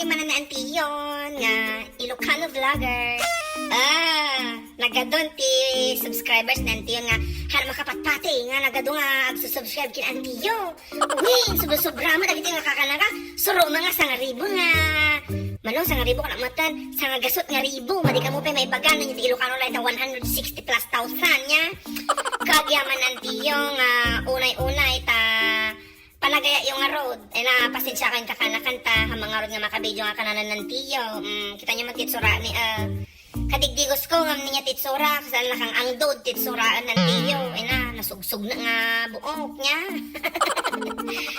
man na antiyon nga Ilocano vlogger. Nagadon ti subscribers na antiyon nga hana makapatpati nga nagado nga agsusubscribe kin antiyo. Uy, sobra mo dagiti nga kakanaka. Suro mga sangaribo nga. Manong sangaribo ka na matan, sangagasot nga ribo. Madi ka mo pa may bagan na yung Ilocano light ng 160 plus thousand nya. Kagyaman antiyo nga unay-unay ta panagaya yung road. Na pasensya kan kakanakanta hamang road nga makabidyo nga kananan ng tiyo. Kita niyo man titsura ni kadigdigos ko ngam niya titsura kasal na kang angdod titsuraan ng tiyo. Na nasugsug na nga buok niya.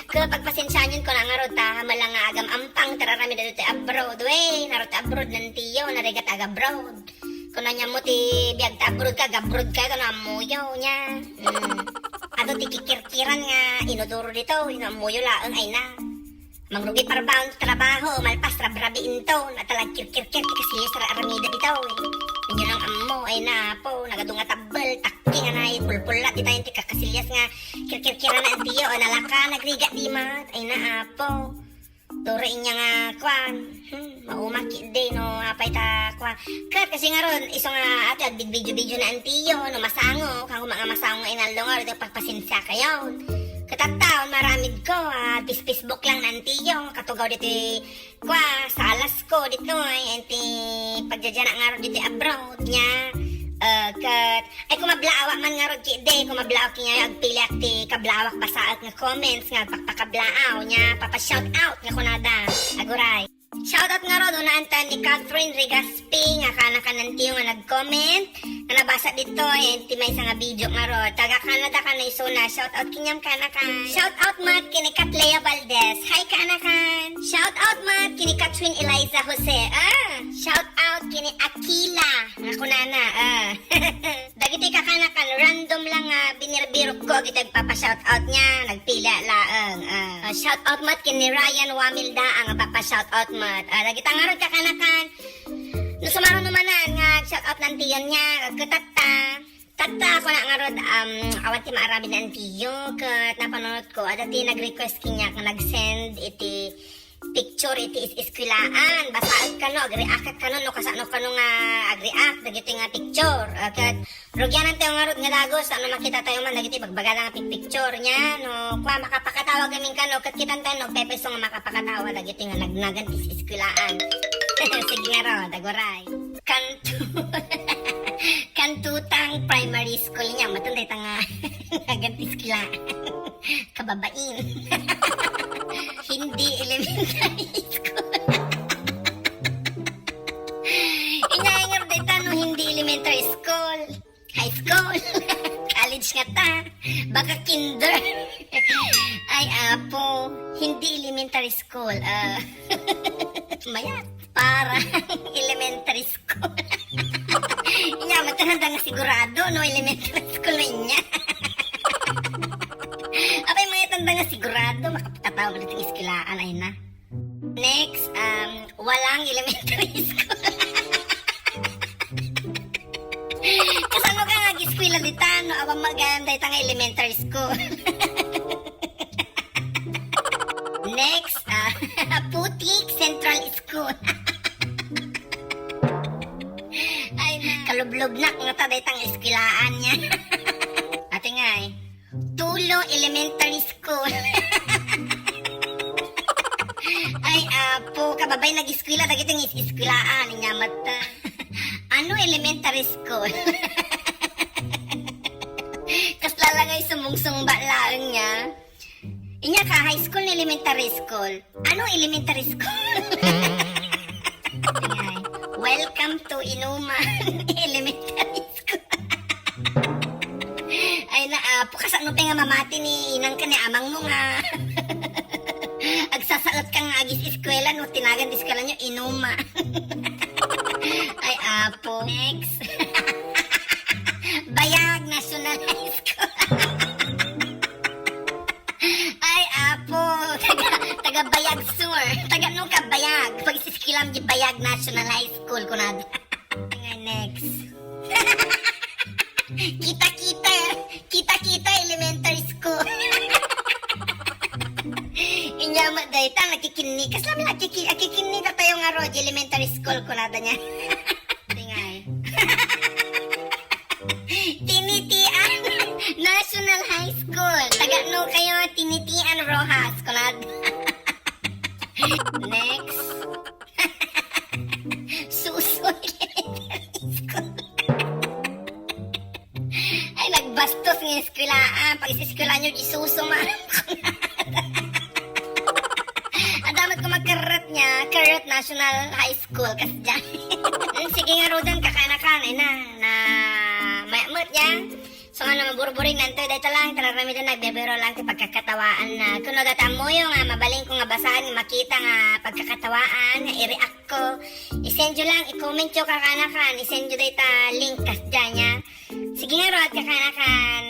Kapag pasensyahan ko na nga road ta hamalang nga agam ampang tararami dito abroad. Wey, narot abroad ng tiyo narigat aga abroad. Kung niya mo ti biyag ta abroad ka gabrod ka ito na amuyaw niya. Ato ti kikirkiran nga inuduro dito inamuyo laang ay na. Mangrugi parbaon trabaho malpas rabrabiin to natalag kirkirkir kasi sa aramida dito. Inyo lang ammo ay na po nagadunga tabel takki nga nay pulpulat di tayo ti kakasilyas nga kirkirkiran na antiyo o nalaka nagriga di mat ay na po. Turin niya nga kwan. Maumaki din no apay ta kwan. Kat kasi nga ron iso nga ato big video na antiyo no masango kang mga masango inaldo nga ron pagpasensya kayo. Katataon maramid ko Facebook lang na antiyo katugaw dito kwa salas ko dito ay enti pagdadya nga ron dito abroad niya. Kat ay kumablawak man nga ron ki day kumablawak niya agpili ti kablawak basaat nga comments nga pakpakablaaw niya papa shout out nga kunada aguray shout out nga ron unaanta ni Catherine Regaspi nga kanakanan tiyo nga nag-comment nga nabasa dito ti may isang video nga ron taga Canada ka na isuna shout out kinyam kanakan shout out mat kini Katlea Valdez hi kanakan shout out mat kini Catherine Eliza Jose shout out kini Akila nga kunana dagiti kakanakan random lang binirbirok ko kita papa-shout out niya nagpila laang shout out mat kini Ryan Wamilda ang papa-shout out mat dagita nga ron kakanakan no sumaro numanan nga shout out ng tiyon niya Tata ko na nga rod awan ti maarabi na antiyo kat napanood ko at ti nag-request kinya nga nag-send iti picture iti iskwilaan basaad ka no agreact ka no kasano ka no nga agreact dagiti nga picture kat rugyanan tayo nga rod nga dagos ano makita tayo man dagiti bagbagala nga picture nya no kwa makapakatawa gamin ka no kat kitan tayo no pepeso nga makapakatawa dagiti nga nagnagan iskwilaan sige nga rod agoray kantutang primary school niya matunday tanga nagantis kila kababain hindi elementary school inyaingar dito no hindi elementary school high school college nga ta baka kinder ay apo hindi elementary school mayat para elementary school inya matananda nga sigurado no elementary school na inya apay mga tanda nga sigurado makapagtatawag ulit ang iskilaan ay na next walang elementary school kasano ka nga giskwila dita no awang maganda ita nga elementary school next Putik Central School kalublob na nga taday tang eskilaan niya. Ate nga Tulo Elementary School. Ay apo kababay nag-eskwela dagiti ng eskilaan niya mata. Ano elementary school? Kasla lang ay sumungsong balaan niya. Inya ka high school na elementary school. Ano elementary school? Welcome to Inuman Elementary School. Ay na apo kasano pa nga mamati ni inang ka ni amang mo nga. Agsasaot ka nga agis eskwela no tinagan diskala nyo Inuma. Ay apo next. Bayag National High School. Ay apo taga Bayag Sur taga nung ka Bayag pag iskilam di Bayag National High School ko na next. kita elementary school. Inyama day ta nagkikini. Kas lamin nagkikini na tayo nga ro. Elementary school ko nata niya. Tingay. Tinitian National High School. Taga no kayo, Tinitian Rojas. Kunad. Next. Suso Elementary School. Ay, nagbastos ng eskwelaan. Pag eskwelaan nyo, isuso man. Ang damat ko magkarat niya, Karat National High School. Kasi dyan. Sige nga, Rodan, kakanakan. Ay na mayamot niya. So nga maburburing nanto, dito lang, talagang na nagbebero lang ti pagkakatawaan na. Kuno data mo yung mabaling ko nga basahan, makita nga pagkakatawaan, nga i-react ko. I-send nyo lang, i-comment nyo kakanakan, i-send nyo data link kas dyan niya. Sige nga, Rod, kakanakan.